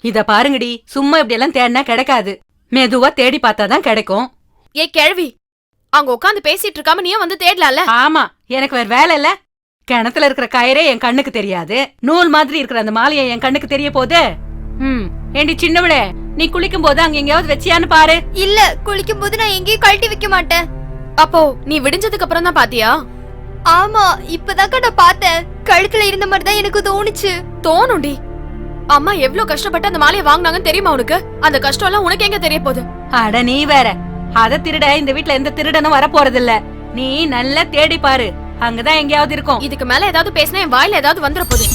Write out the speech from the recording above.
இத பாருங்கடி, சும்மா இப்படி எல்லாம் தேடினா கிடைக்காது. மெதுவா தேடி பார்த்தாதான் கிடைக்கும். ஏ கிழவி, அங்க உட்காந்து பேசிட்டு இருக்காம நீயும் வந்து தேடலாம்ல. ஆமா, எனக்கு வேற வேலை இல்ல. கிணத்துல இருக்கிற கயிறே என் கண்ணுக்கு தெரியாது, நூல் மாதிரி இருக்கிற அந்த மாலையை என் கண்ணுக்கு தெரிய போகுது. ஏண்டி சின்னவளே, நீ குளிக்கும் போது அங்க எங்கயாவது வச்சியான்னு பாரு. இல்ல, குளிக்கும் போது நான் எங்கேயும் கழட்டி வைக்க மாட்டேன். அப்போ நீ விடிஞ்சதுக்கு அப்புறம் தான் பாத்தியா? ஆமா, இப்பதாக்கா நான் பார்த்தேன். கழுத்துல இருந்த மாதிரி தான் எனக்கு தோணுச்சு. தோணுண்டி. அம்மா எவ்வளவு கஷ்டப்பட்டு அந்த மாலையை வாங்கினாங்கன்னு தெரியுமா உனக்கு? அந்த கஷ்டம் எல்லாம் உனக்கு எங்க தெரிய போகுது? அட நீ வேற, அத திருட இந்த வீட்ல எந்த திருடனும் வர போறது இல்ல. நீ நல்லா தேடி பாரு, அங்கதான் எங்கயாவது இருக்கும். இதுக்கு மேல ஏதாவது பேசினா என் வாயில ஏதாவது வந்துட போகுது.